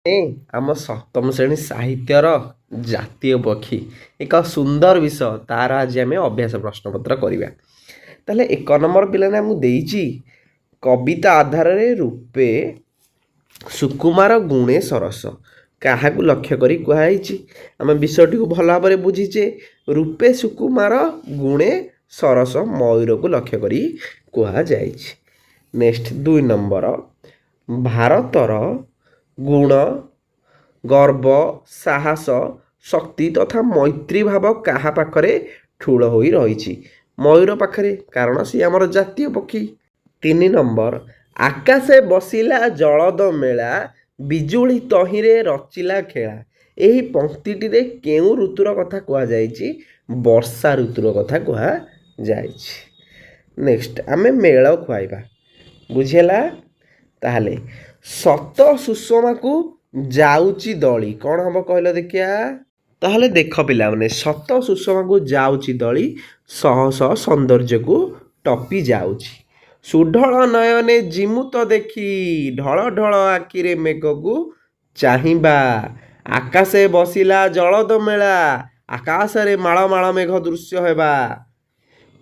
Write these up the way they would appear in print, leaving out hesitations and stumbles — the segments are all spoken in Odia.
ଏ ଆମ ସପ୍ତମ ଶ୍ରେଣୀ ସାହିତ୍ୟର ଜାତୀୟ ପକ୍ଷୀ ଏକ ସୁନ୍ଦର ବିଷୟ ତାର ଆଜି ଆମେ ଅଭ୍ୟାସ ପ୍ରଶ୍ନପତ୍ର କରିବା। ତାହେଲେ 1 ନମ୍ବର ପିଲାମାନେ ଆମକୁ ଦେଇଛି କବିତା ଆଧାରରେ ରୂପେ ସୁକୁମାର ଗୁଣେ ସରସ କାହାକୁ ଲକ୍ଷ୍ୟ କରି କୁହାଯାଇଛି। ଆମେ ବିଷୟଟିକୁ ଭଲ ଭାବରେ ବୁଝିଛେ। ରୂପେ ସୁକୁମାର ଗୁଣେ ସରସ ମୟୂରକୁ ଲକ୍ଷ୍ୟ କରି କୁହାଯାଇଛି। ନେକ୍ସଟ 2 ନମ୍ବର ଭାରତର ଗୁଣ ଗର୍ବ ସାହସ ଶକ୍ତି ତଥା ମୈତ୍ରୀ ଭାବ କାହା ପାଖରେ ଠୁଳ ହୋଇ ରହିଛି? ମୟୂର ପାଖରେ, କାରଣ ସେ ଆମର ଜାତୀୟ ପକ୍ଷୀ। 3 ନମ୍ବର ଆକାଶେ ବସିଲା ଜଳଦ ମେଳା ବିଜୁଳି ତହିଁରେ ରଚିଲା ଖେଳା। ଏହି ପଂକ୍ତିଟିରେ କେଉଁ ଋତୁର କଥା କୁହାଯାଇଛି? ବର୍ଷା ଋତୁର କଥା କୁହାଯାଇଛି। ନେକ୍ସଟ ଆମେ ମେଳ ଖୁଆଇବା, ବୁଝିହେଲା? ତାହେଲେ ସତ ସୁଷମାକୁ ଯାଉଛି ଦଳି କ'ଣ ହବ କହିଲ ଦେଖିଆ? ତାହେଲେ ଦେଖ ପିଲାମାନେ, ସତ ସୁଷମାକୁ ଯାଉଛି ଦଳି ଶହ ଶହ ସୌନ୍ଦର୍ଯ୍ୟକୁ ଟପି ଯାଉଛି। ସୁଢଳ ନୟନେ ଜିମୁତ ଦେଖି ଢଳ ଢଳ ଆଖିରେ ମେଘକୁ ଚାହିଁବା। ଆକାଶେ ବସିଲା ଜଳଦ ମେଳା ଆକାଶରେ ମାଳ ମାଳ ମେଘ ଦୃଶ୍ୟ ହେବା।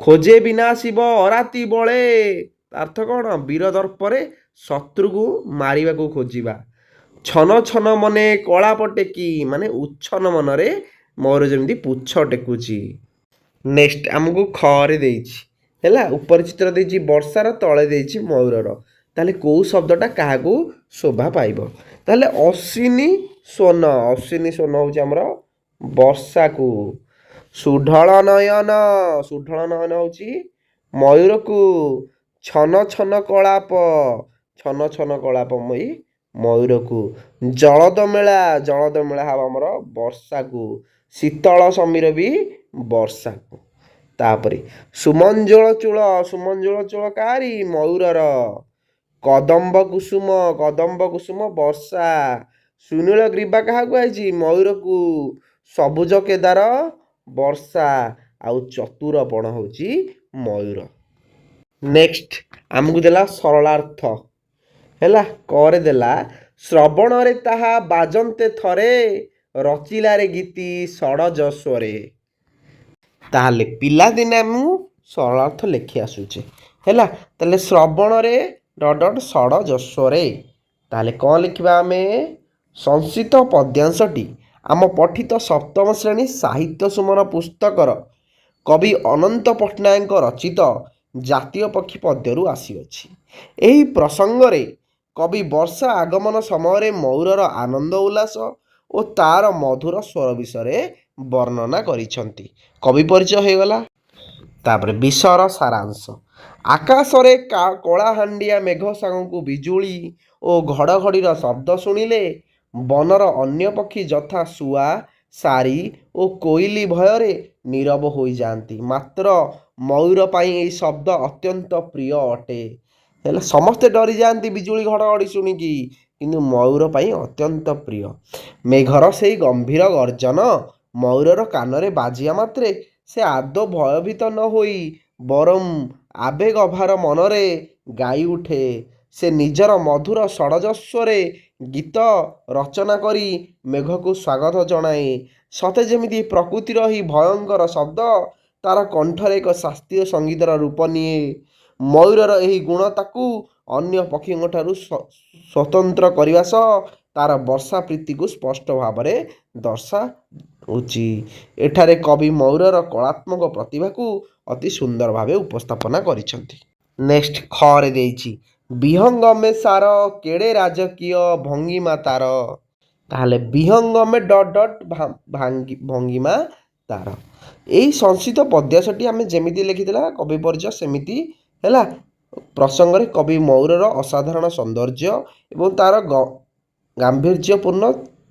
ଖୋଜେ ବିନାଶିବ ଅରାତି ବଳେ, ଅର୍ଥ କ'ଣ? ବୀର ଦର୍ପରେ ଶତ୍ରୁକୁ ମାରିବାକୁ ଖୋଜିବା। ଛନ ଛନ ମନେ କଳାପ ଟେକି, ମାନେ ଉଚ୍ଛନ ମନରେ ମୋର ଯେମିତି ପୁଚ୍ଛ ଟେକୁଛି। ନେକ୍ସଟ ଆମକୁ ଖରେ ଦେଇଛି, ହେଲା, ଉପରେ ଚିତ୍ର ଦେଇଛି ବର୍ଷାର, ତଳେ ଦେଇଛି ମୟୂରର। ତାହେଲେ କେଉଁ ଶବ୍ଦଟା କାହାକୁ ଶୋଭା ପାଇବ? ତାହେଲେ ଅଶ୍ୱିନୀ ସ୍ୱନ, ଅଶ୍ୱିନୀ ସ୍ୱନ ହେଉଛି ଆମର ବର୍ଷାକୁ। ସୁଢଳ ନୟନ, ସୁଢଳ ନୟନ ହେଉଛି ମୟୂରକୁ। ଛନ ଛନ କଳାପ, ଛନ ଛନ କଳାପମୟୀ ମୟୂରକୁ। ଜଳଦ ମେଳା, ଜଳଦ ମେଳା ହେବ ଆମର ବର୍ଷାକୁ। ଶୀତଳ ସମୀର ବି ବର୍ଷାକୁ। ତାପରେ ସୁମଞ୍ଜଳ ଚୂଳ, ସୁମଞ୍ଜଳ ଚୂଳ କାହାରି? ମୟୂରର। କଦମ୍ବ କୁସୁମ, କଦମ୍ବ କୁସୁମ ବର୍ଷା। ସୁନୀଳ ଗ୍ରୀବା କାହାକୁ ଆଇଛି? ମୟୂରକୁ। ସବୁଜ କେଦାର ବର୍ଷା, ଆଉ ଚତୁରପଣ ହେଉଛି ମୟୂର। ନେକ୍ସଟ ଆମକୁ ଦେଲା ସରଳାର୍ଥ, ହେଲା, କରେ ଦେଲା ଶ୍ରବଣରେ ତାହା ବାଜନ୍ତେ ଥରେ ରଚିଲାରେ ଗୀତି ଷଡ଼ଜ ସ୍ୱରେ। ତାହେଲେ ପିଲାଦିନେ ମୁଁ ସରଳାର୍ଥ ଲେଖି ଆସୁଛେ, ହେଲା। ତାହେଲେ ଶ୍ରବଣରେ ଡଟ୍ ଷଡ଼ଜସ୍ୱରେ, ତାହେଲେ କ'ଣ ଲେଖିବା ଆମେ? ସଂସ୍କୃତ ପଦ୍ୟାଂଶଟି ଆମ ପଠିତ ସପ୍ତମ ଶ୍ରେଣୀ ସାହିତ୍ୟ ସୁମନ ପୁସ୍ତକର କବି ଅନନ୍ତ ପଟ୍ଟନାୟକଙ୍କ ରଚିତ ଜାତୀୟ ପକ୍ଷୀ ପଦ୍ୟରୁ ଆସିଅଛି। ଏହି ପ୍ରସଙ୍ଗରେ କବି ବର୍ଷା ଆଗମନ ସମୟରେ ମୟୂରର ଆନନ୍ଦ ଉଲ୍ଲାସ ଓ ତାର ମଧୁର ସ୍ୱର ବିଷୟରେ ବର୍ଣ୍ଣନା କରିଛନ୍ତି। କବି ପରିଚୟ ହୋଇଗଲା। ତାପରେ ବିଷୟର ସାରାଂଶ। ଆକାଶରେ କଳାହାଣ୍ଡିଆ ମେଘ ସାଙ୍ଗକୁ ବିଜୁଳି ଓ ଘଡ଼ଘଡ଼ିର ଶବ୍ଦ ଶୁଣିଲେ ବନର ଅନ୍ୟ ପକ୍ଷୀ ଯଥା ଶୁଆ ସାରି ଓ କୋଇଲି ଭୟରେ ନୀରବ ହୋଇଯାଆନ୍ତି। ମାତ୍ର ମୟୂର ପାଇଁ ଏହି ଶବ୍ଦ ଅତ୍ୟନ୍ତ ପ୍ରିୟ ଅଟେ। ହେଲେ ସମସ୍ତେ ଡରିଯାଆନ୍ତି ବିଜୁଳି ଘଡ଼ଘଡ଼ି ଶୁଣିକି, କିନ୍ତୁ ମୟୂର ପାଇଁ ଅତ୍ୟନ୍ତ ପ୍ରିୟ। ମେଘର ସେଇ ଗମ୍ଭୀର ଗର୍ଜନ ମୟୂରର କାନରେ ବାଜିବା ମାତ୍ରେ ସେ ଆଦୌ ଭୟଭୀତ ନ ହୋଇ ବରଂ ଆବେଗଭାର ମନରେ ଗାଇ ଉଠେ। ସେ ନିଜର ମଧୁର ଷଡ଼ଜସ୍ୱରେ ଗୀତ ରଚନା କରି ମେଘକୁ ସ୍ୱାଗତ ଜଣାଏ। ସତେ ଯେମିତି ପ୍ରକୃତିର ଏହି ଭୟଙ୍କର ଶବ୍ଦ ତାର କଣ୍ଠରେ ଏକ ଶାସ୍ତ୍ରୀୟ ସଙ୍ଗୀତର ରୂପ ନିଏ। ମୟୂରର ଏହି ଗୁଣ ତାକୁ ଅନ୍ୟ ପକ୍ଷୀଙ୍କଠାରୁ ସ୍ୱତନ୍ତ୍ର କରିବା ସହ ତାର ବର୍ଷା ପ୍ରୀତିକୁ ସ୍ପଷ୍ଟ ଭାବରେ ଦର୍ଶାଉଛି। ଏଠାରେ କବି ମୟୂରର କଳାତ୍ମକ ପ୍ରତିଭାକୁ ଅତି ସୁନ୍ଦର ଭାବେ ଉପସ୍ଥାପନା କରିଛନ୍ତି। ନେକ୍ସଟ ଖରେ ଦେଇଛି ବିହଙ୍ଗମେ ସାର କେଡ଼େ ରାଜକୀୟ ଭଙ୍ଗିମା ତାର। ତାହେଲେ ବିହଙ୍ଗମେ ଡଟ୍ ଡଟ୍ ଭଙ୍ଗିମା ତାର। ଏଇ ସଂସ୍କୃତ ପଦ୍ୟାଂଶଟି ଆମେ ଯେମିତି ଲେଖିଥିଲା କବି ପରିଚୟ ସେମିତି, ହେଲା। ପ୍ରସଙ୍ଗରେ କବି ମୟୂରର ଅସାଧାରଣ ସୌନ୍ଦର୍ଯ୍ୟ ଏବଂ ତାର ଗାମ୍ଭୀର୍ଯ୍ୟପୂର୍ଣ୍ଣ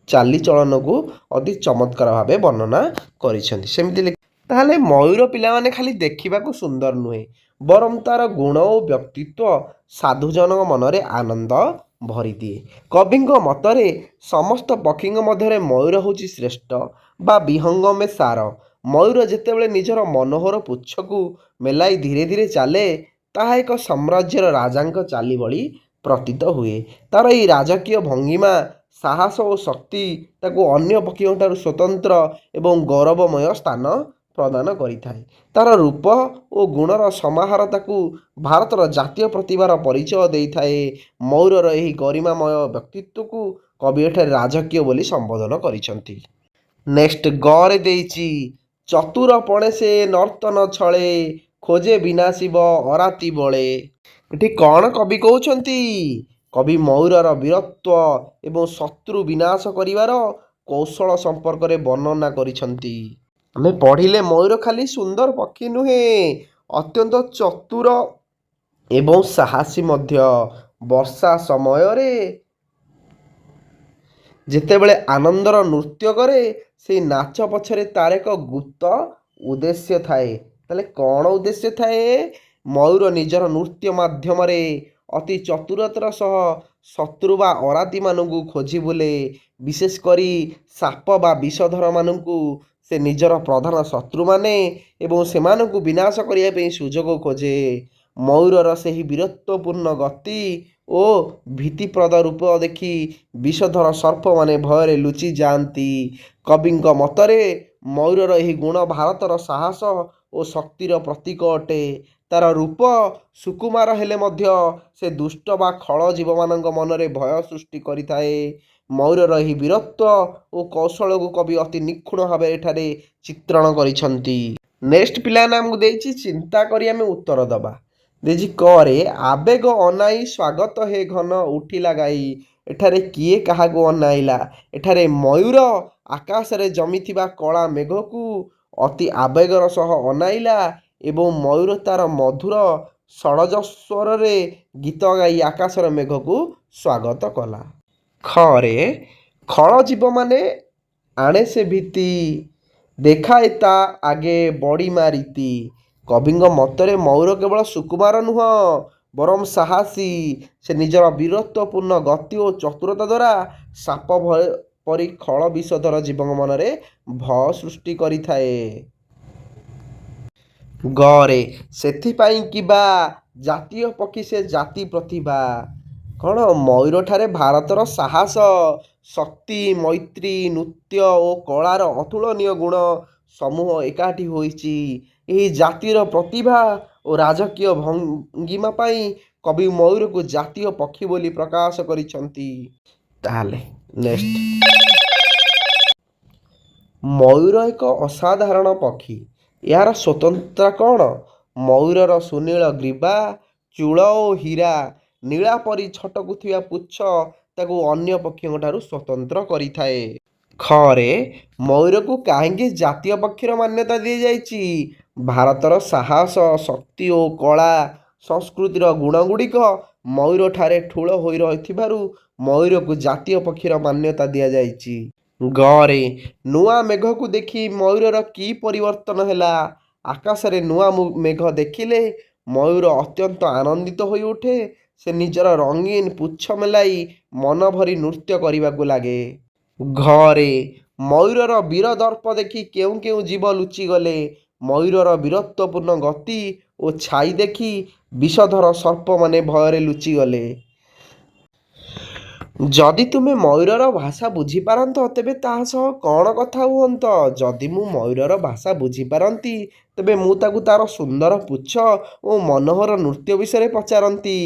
ଚାଲିଚଳନକୁ ଅତି ଚମତ୍କାର ଭାବେ ବର୍ଣ୍ଣନା କରିଛନ୍ତି, ସେମିତି। ତାହେଲେ ମୟୂର ପିଲାମାନେ ଖାଲି ଦେଖିବାକୁ ସୁନ୍ଦର ନୁହେଁ, ବରଂ ତାର ଗୁଣ ଓ ବ୍ୟକ୍ତିତ୍ୱ ସାଧୁଜନଙ୍କ ମନରେ ଆନନ୍ଦ ଭରିଦିଏ। କବିଙ୍କ ମତରେ ସମସ୍ତ ପକ୍ଷୀଙ୍କ ମଧ୍ୟରେ ମୟୂର ହେଉଛି ଶ୍ରେଷ୍ଠ ବା ବିହଙ୍ଗମେ ସାର। ମୟୂର ଯେତେବେଳେ ନିଜର ମନୋହର ପୁଚ୍ଛକୁ ମେଲାଇ ଧୀରେ ଧୀରେ ଚାଲେ, ତାହା ଏକ ସାମ୍ରାଜ୍ୟର ରାଜାଙ୍କ ଚାଲି ଭଳି ପ୍ରତୀତ ହୁଏ। ତାର ଏହି ରାଜକୀୟ ଭଙ୍ଗିମା ସାହସ ଓ ଶକ୍ତି ତାକୁ ଅନ୍ୟ ପକ୍ଷୀଙ୍କଠାରୁ ସ୍ୱତନ୍ତ୍ର ଏବଂ ଗୌରବମୟ ସ୍ଥାନ ପ୍ରଦାନ କରିଥାଏ। ତା'ର ରୂପ ଓ ଗୁଣର ସମାହାର ତାକୁ ଭାରତର ଜାତୀୟ ପ୍ରତିଭାର ପରିଚୟ ଦେଇଥାଏ। ମୟୂରର ଏହି ଗରିମାମୟ ବ୍ୟକ୍ତିତ୍ୱକୁ କବି ଏଠାରେ ରାଜକୀୟ ବୋଲି ସମ୍ବୋଧନ କରିଛନ୍ତି। ନେକ୍ସଟ ଗରେ ଦେଇଛି ଚତୁରପଣେ ସେ ନର୍ତ୍ତନ ଛଳେ ଖୋଜେ ବିନାଶିବ ଅରାତି ବଳେ। ଏଠି କ'ଣ କବି କହୁଛନ୍ତି? କବି ମୟୂରର ବୀରତ୍ୱ ଏବଂ ଶତ୍ରୁ ବିନାଶ କରିବାର କୌଶଳ ସମ୍ପର୍କରେ ବର୍ଣ୍ଣନା କରିଛନ୍ତି। ଆମେ ପଢ଼ିଲେ ମୟୂର ଖାଲି ସୁନ୍ଦର ପକ୍ଷୀ ନୁହେଁ, ଅତ୍ୟନ୍ତ ଚତୁର ଏବଂ ସାହସୀ ମଧ୍ୟ। ବର୍ଷା ସମୟରେ ଯେତେବେଳେ ଆନନ୍ଦର ନୃତ୍ୟ କରେ, ସେଇ ନାଚ ପଛରେ ତାର ଏକ ଗୁପ୍ତ ଉଦ୍ଦେଶ୍ୟ ଥାଏ। ତାହେଲେ କ'ଣ ଉଦ୍ଦେଶ୍ୟ ଥାଏ? ମୟୂର ନିଜର ନୃତ୍ୟ ମାଧ୍ୟମରେ ଅତି ଚତୁରତାର ସହ ଶତ୍ରୁ ବା ଅରାତିମାନଙ୍କୁ ଖୋଜି ବୁଲେ। ବିଶେଷ କରି ସାପ ବା ବିଷଧରମାନଙ୍କୁ ସେ ନିଜର ପ୍ରଧାନ ଶତ୍ରୁମାନେ ଏବଂ ସେମାନଙ୍କୁ ବିନାଶ କରିବା ପାଇଁ ସୁଯୋଗ ଖୋଜେ। ମୟୂରର ସେହି ବୀରତ୍ୱପୂର୍ଣ୍ଣ ଗତି ଓ ଭୀତିପ୍ରଦ ରୂପ ଦେଖି ବିଷଧର ସର୍ପମାନେ ଭୟରେ ଲୁଚି ଯାଆନ୍ତି। କବିଙ୍କ ମତରେ ମୟୂରର ଏହି ଗୁଣ ଭାରତର ସାହସ ଓ ଶକ୍ତିର ପ୍ରତୀକ ଅଟେ। ତା'ର ରୂପ ସୁକୁମାର ହେଲେ ମଧ୍ୟ ସେ ଦୁଷ୍ଟ ବା ଖଳ ଜୀବମାନଙ୍କ ମନରେ ଭୟ ସୃଷ୍ଟି କରିଥାଏ। ମୟୂରର ଏହି ବୀରତ୍ୱ ଓ କୌଶଳକୁ କବି ଅତି ନିଖୁଣ ଭାବେ ଏଠାରେ ଚିତ୍ରଣ କରିଛନ୍ତି। ନେକ୍ସଟ ପିଲାମାନେ ଆମକୁ ଦେଇଛି ଚିନ୍ତା କରି ଆମେ ଉତ୍ତର ଦେବା। ଦେଇଛି କରେ ଆବେଗ ଅନାଇ ସ୍ୱାଗତ ହେ ଘନ ଉଠିଲା ଗାଇ। ଏଠାରେ କିଏ କାହାକୁ ଅନାଇଲା? ଏଠାରେ ମୟୂର ଆକାଶରେ ଜମିଥିବା କଳା ମେଘକୁ ଅତି ଆବେଗର ସହ ଅନାଇଲା ଏବଂ ମୟୂର ତାର ମଧୁର ଷଡ଼ଜ ସ୍ୱରରେ ଗୀତ ଗାଇ ଆକାଶର ମେଘକୁ ସ୍ୱାଗତ କଲା। ଖରେ ଖଳ ଜୀବମାନେ ଆଣେ ସେ ଭୀତି ଦେଖାଏ ତା ଆଗେ ବଡ଼ିମା ରୀତି। କବିଙ୍କ ମତରେ ମୟୂର କେବଳ ସୁକୁମାର ନୁହଁ, ବରଂ ସାହସୀ। ସେ ନିଜର ବୀରତ୍ୱପୂର୍ଣ୍ଣ ଗତି ଓ ଚତୁରତା ଦ୍ୱାରା ସାପ ଭୟ ପରି ଖଳ ବିଷଧର ଜୀବଙ୍କ ମନରେ ଭୟ ସୃଷ୍ଟି କରିଥାଏ। ଗରେ ସେଥିପାଇଁ କିବା ଜାତୀୟ ପକ୍ଷୀ ସେ ଜାତି ପ୍ରତିଭା। କ'ଣ? ମୟୂରଠାରେ ଭାରତର ସାହସ, ଶକ୍ତି, ମୈତ୍ରୀ, ନୃତ୍ୟ ଓ କଳାର ଅତୁଳନୀୟ ଗୁଣ ସମୂହ ଏକାଠି ହୋଇଛି। ଏହି ଜାତିର ପ୍ରତିଭା ଓ ରାଜକୀୟ ଭଙ୍ଗିମା ପାଇଁ କବି ମୟୂରକୁ ଜାତୀୟ ପକ୍ଷୀ ବୋଲି ପ୍ରକାଶ କରିଛନ୍ତି। ତାହେଲେ ନେକ୍ସଟ, ମୟୂର ଏକ ଅସାଧାରଣ ପକ୍ଷୀ। ଏହାର ସ୍ୱତନ୍ତ୍ରତା କ'ଣ? ମୟୂରର ସୁନୀଳ ଗ୍ରୀବା, ଚୂଳ ଓ ହୀରା ନୀଳା ପରି ଛଟକୁଥିବା ପୁଚ୍ଛ ତାକୁ ଅନ୍ୟ ପକ୍ଷୀଙ୍କଠାରୁ ସ୍ୱତନ୍ତ୍ର କରିଥାଏ। ଖରେ ମୟୂରକୁ କାହିଁକି ଜାତୀୟ ପକ୍ଷୀର ମାନ୍ୟତା ଦିଆଯାଇଛି? ଭାରତର ସାହସ, ଶକ୍ତି ଓ କଳା ସଂସ୍କୃତିର ଗୁଣଗୁଡ଼ିକ ମୟୂରଠାରେ ଠୁଳ ହୋଇ ରହିଥିବାରୁ ମୟୂରକୁ ଜାତୀୟ ପକ୍ଷୀର ମାନ୍ୟତା ଦିଆଯାଇଛି। ଗରେ ନୂଆ ମେଘକୁ ଦେଖି ମୟୂରର କି ପରିବର୍ତ୍ତନ ହେଲା? ଆକାଶରେ ନୂଆ ମେଘ ଦେଖିଲେ ମୟୂର ଅତ୍ୟନ୍ତ ଆନନ୍ଦିତ ହୋଇ ଉଠେ। ସେ ନିଜର ରଙ୍ଗୀନ ପୁଚ୍ଛ ମେଲାଇ ମନ ଭରି ନୃତ୍ୟ କରିବାକୁ ଲାଗେ। ଘରେ ମୟୂରର ବୀର ଦର୍ପ ଦେଖି କେଉଁ କେଉଁ ଜୀବ ଲୁଚିଗଲେ? ମୟୂରର ବୀରତ୍ୱପୂର୍ଣ୍ଣ ଗତି ଓ ଛାଇ ଦେଖି ବିଷଧର ସର୍ପମାନେ ଭୟରେ ଲୁଚିଗଲେ। ଯଦି ତୁମେ ମୟୂରର ଭାଷା ବୁଝିପାରନ୍ତ, ତେବେ ତାହା ସହ କ'ଣ କଥା ହୁଅନ୍ତ? ଯଦି ମୁଁ ମୟୂରର ଭାଷା ବୁଝିପାରନ୍ତି, ତେବେ ମୁଁ ତାକୁ ତାର ସୁନ୍ଦର ପୁଚ୍ଛ ଓ ମନୋହର ନୃତ୍ୟ ବିଷୟରେ ପଚାରନ୍ତି।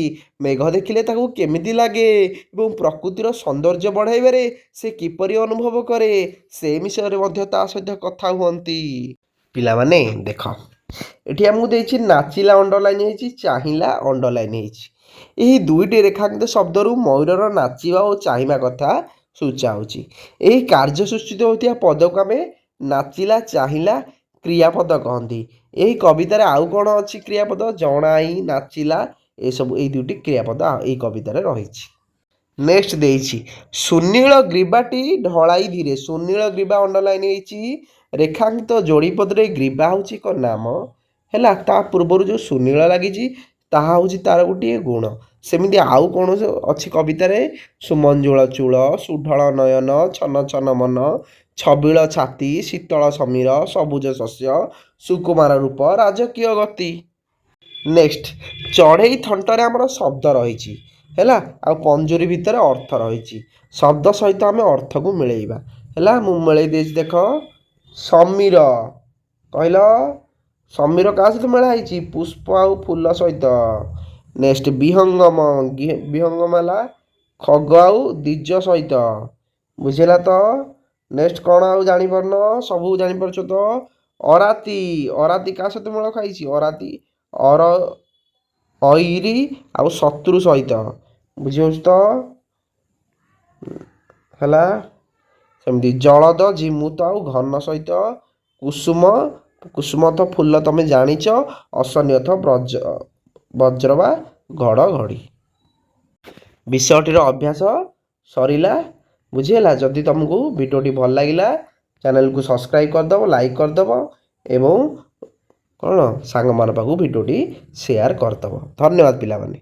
ମେଘ ଦେଖିଲେ ତାକୁ କେମିତି ଲାଗେ ଏବଂ ପ୍ରକୃତିର ସୌନ୍ଦର୍ଯ୍ୟ ବଢ଼ାଇବାରେ ସେ କିପରି ଅନୁଭବ କରେ, ସେ ବିଷୟରେ ମଧ୍ୟ ତା ସହିତ କଥା ହୁଅନ୍ତି। ପିଲାମାନେ ଦେଖ, ଏଠି ଆମକୁ ଦେଇଛି ନାଚିଲା ଅଣ୍ଡରଲାଇନ୍ ହେଇଛି, ଚାହିଁଲା ଅଣ୍ଡରଲାଇନ୍ ହେଇଛି। ଏହି ଦୁଇଟି ରେଖାଙ୍କିତ ଶବ୍ଦରୁ ମୟୂରର ନାଚିବା ଓ ଚାହିଁବା କଥା ସୂଚାଉଛି। ଏହି କାର୍ଯ୍ୟ ସୂଚିତ ହେଉଥିବା ପଦକୁ ଆମେ ନାଚିଲା, ଚାହିଁଲା କ୍ରିୟାପଦ କହନ୍ତି। ଏହି କବିତାରେ ଆଉ କ'ଣ ଅଛି କ୍ରିୟାପଦ? ଜଣାଇ, ନାଚିଲା, ଏସବୁ ଏଇ ଦୁଇଟି କ୍ରିୟାପଦ ଏହି କବିତାରେ ରହିଛି। ନେକ୍ସଟ ଦେଇଛି ସୁନୀଳ ଗ୍ରୀବାଟି ଢଳାଇ ଧୀରେ। ସୁନୀଳ ଗ୍ରୀବା ଅଣ୍ଡରଲାଇନ୍ ହେଇଛି। ରେଖାଙ୍କିତ ଯୋଡ଼ିପଦରେ ଗ୍ରୀବା ହେଉଛି ଏକ ନାମ ହେଲା, ତା ପୂର୍ବରୁ ଯେଉଁ ସୁନୀଳ ଲାଗିଛି ତାହା ହେଉଛି ତାର ଗୋଟିଏ ଗୁଣ। ସେମିତି ଆଉ କୌଣସି ଅଛି କବିତାରେ? ସୁମଞ୍ଜୁଳ ଚୂଳ, ସୁଢଳ ନୟନ, ଛନ ଛନ ମନ, ଛବିଳ ଛାତି, ଶୀତଳ ସମୀର, ସବୁଜ ଶସ୍ୟ, ସୁକୁମାର ରୂପ, ରାଜକୀୟ ଗତି। ନେକ୍ସଟ, ଚଢ଼େଇ ଥଣ୍ଟରେ ଆମର ଶବ୍ଦ ରହିଛି। ହେଲା। ଆଉ ପଞ୍ଜୁରୀ ଭିତରେ ଅର୍ଥ ରହିଛି, ଶବ୍ଦ ସହିତ ଆମେ ଅର୍ଥକୁ ମିଳେଇବା। ହେଲା, ମୁଁ ମିଳେଇ ଦେଇଛି ଦେଖ। ସମୀର, କହିଲ ସମୀର କାହା ସହିତ ମେଳା ହେଇଛି? ପୁଷ୍ପ ଆଉ ଫୁଲ ସହିତ। ନେକ୍ସଟ ବିହଙ୍ଗମ, ବିହଙ୍ଗମ ହେଲା ଖଗ ଆଉ ଦ୍ୱିଜ ସହିତ। ବୁଝିଲା ତ? ନେକ୍ସଟ କ'ଣ ଆଉ ଜାଣିପାରୁନ? ସବୁ ଜାଣିପାରୁଛ ତ? ଅରାତି, ଅରାତି କାହା ସହିତ ମେଳ ଖାଇଛି? ଅରାତି ଅର ଅଇରି ଆଉ ଶତ୍ରୁ ସହିତ। ବୁଝିପାରୁଛ ତ? ହେଲା। ସେମିତି ଜଳଦ ଝିମୁତ ଆଉ ଘନ ସହିତ। କୁସୁମ, କୁସୁମ ତ ଫୁଲ ତମେ ଜାଣିଛ। ଅସନିୟଥ ବଜ୍ର ବା ଘଡ଼ଘଡ଼ି। ବିଷୟଟିର ଅଭ୍ୟାସ ସରିଲା। ବୁଝିହେଲା? ଯଦି ତୁମକୁ ଭିଡ଼ିଓଟି ଭଲ ଲାଗିଲା ଚ୍ୟାନେଲକୁ ସବସ୍କ୍ରାଇବ୍ କରିଦେବ, ଲାଇକ୍ କରିଦେବ ଏବଂ କ'ଣ ସାଙ୍ଗମାନଙ୍କ ପାଖକୁ ଭିଡ଼ିଓଟି ସେୟାର କରିଦେବ। ଧନ୍ୟବାଦ ପିଲାମାନେ।